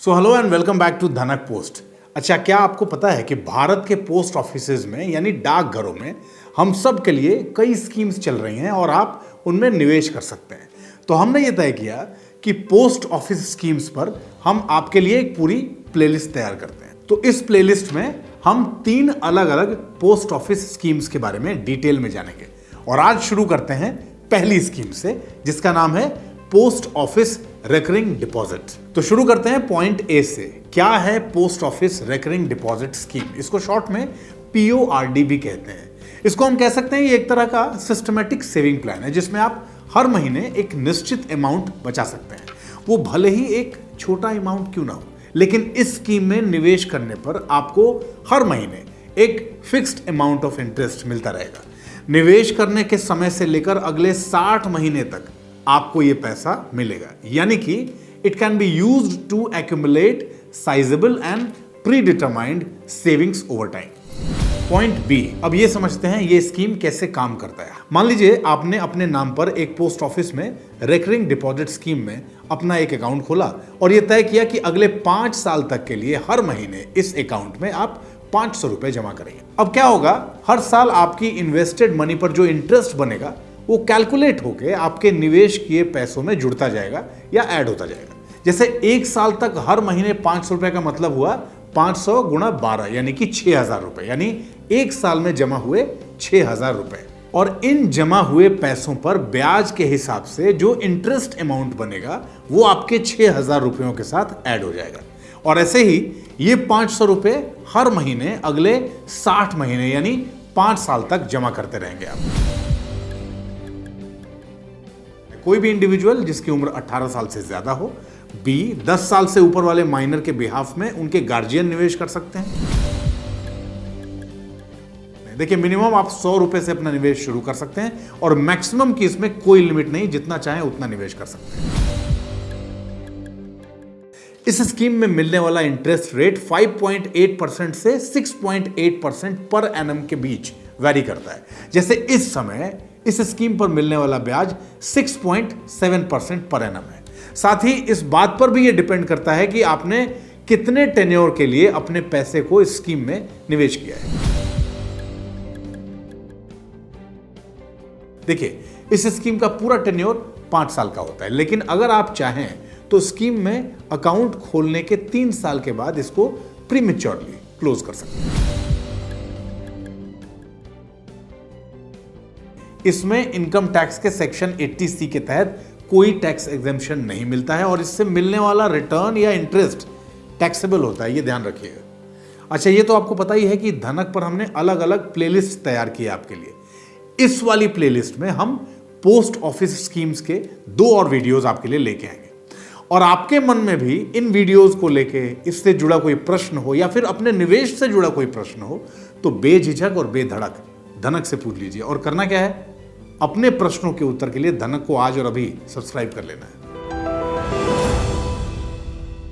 So hello and welcome back to Dhanak post. अच्छा, क्या आपको पता है कि भारत के पोस्ट ऑफिसेज में यानी डाकघरों में हम सब के लिए कई स्कीम्स चल रही हैं और आप उनमें निवेश कर सकते हैं। तो हमने ये तय किया कि पोस्ट ऑफिस स्कीम्स पर हम आपके लिए एक पूरी प्लेलिस्ट तैयार करते हैं। तो इस प्लेलिस्ट में हम 3 अलग अलग पोस्ट ऑफिस स्कीम्स के बारे में डिटेल में जानेंगे। और आज शुरू करते हैं पहली स्कीम से, जिसका नाम है पोस्ट ऑफिस रिकरिंग डिपॉजिट। तो शुरू करते हैं पॉइंट ए से। क्या है post office recurring deposit scheme? इसको शॉर्ट में PORD भी कहते हैं। इसको हम कह सकते हैं ये एक तरह का सिस्टमैटिक सेविंग प्लान है, जिसमें आप हर महीने एक निश्चित अमाउंट बचा सकते हैं। वो भले ही एक छोटा अमाउंट क्यों ना हो, लेकिन इस स्कीम में निवेश करने पर आपको हर महीने एक फिक्स्ड अमाउंट ऑफ इंटरेस्ट मिलता रहेगा। निवेश करने के समय से लेकर अगले 60 महीने तक आपको ये पैसा मिलेगा, यानी कि it can be used to accumulate sizeable and predetermined savings over time. Point B, अब ये समझते हैं ये स्कीम कैसे काम करता है। मान लीजिए आपने अपने नाम पर एक पोस्ट ऑफिस में रिकरिंग डिपॉजिट स्कीम में अपना एक अकाउंट खोला और ये तय किया कि अगले 5 साल तक के लिए हर महीने इस अकाउंट में आप 500 रुपए जमा करेंगे। अब क्या होगा, हर साल आपकी इन्वेस्टेड मनी पर जो इंटरेस्ट बनेगा वो कैलकुलेट होके आपके निवेश किए पैसों में जुड़ता जाएगा या ऐड होता जाएगा। जैसे 1 साल तक हर महीने 500 रुपए का मतलब हुआ 500 गुणा 12 यानी कि 6000 रुपए, यानी 1 साल में जमा हुए 6000 रुपए। और इन जमा हुए पैसों पर ब्याज के हिसाब से जो इंटरेस्ट अमाउंट बनेगा वो आपके 6000 रुपयों के साथ ऐड हो जाएगा। और ऐसे ही ये 500 रुपए हर महीने अगले 60 महीने यानी 5 साल तक जमा करते रहेंगे आप। कोई भी इंडिविजुअल जिसकी उम्र 18 साल से ज्यादा हो। बी, 10 साल से ऊपर वाले माइनर के बिहाफ में उनके गार्जियन निवेश कर सकते हैं। देखिए, मिनिमम आप 100 रुपए से अपना निवेश शुरू कर सकते हैं और मैक्सिमम की इसमें कोई लिमिट नहीं, जितना चाहें उतना निवेश कर सकते हैं। इस स्कीम में मिलने वाला इंटरेस्ट रेट 5.8% से 6.8% पर एनम के बीच वैरी करता है। जैसे इस समय इस स्कीम पर मिलने वाला ब्याज 6.7% पर एनम है। साथ ही इस बात पर भी यह डिपेंड करता है कि आपने कितने टेन्योर के लिए अपने पैसे को इस स्कीम में निवेश किया है। देखिए, इस स्कीम का पूरा टेन्योर 5 साल का होता है, लेकिन अगर आप चाहें तो स्कीम में अकाउंट खोलने के 3 साल के बाद इसको प्रीमेच्योरली क्लोज कर सकते हैं। इसमें इनकम टैक्स के सेक्शन 80C के तहत कोई टैक्स एग्जेम्पशन नहीं मिलता है और इससे मिलने वाला रिटर्न या इंटरेस्ट टैक्सेबल होता है, ये ध्यान रखिएगा। अच्छा, ये तो आपको पता ही है कि धनक पर हमने अलग अलग प्लेलिस्ट तैयार की है आपके लिए। इस वाली प्लेलिस्ट में हम पोस्ट ऑफिस स्कीम्स के 2 और वीडियोस आपके लिए लेके आएंगे। और आपके मन में भी इन वीडियोस को लेके इससे जुड़ा कोई प्रश्न हो या फिर अपने निवेश से जुड़ा कोई प्रश्न हो तो बेझिझक और बेधड़क धनक से पूछ लीजिए। और करना क्या है, अपने प्रश्नों के उत्तर के लिए धनक को आज और अभी सब्सक्राइब कर लेना है।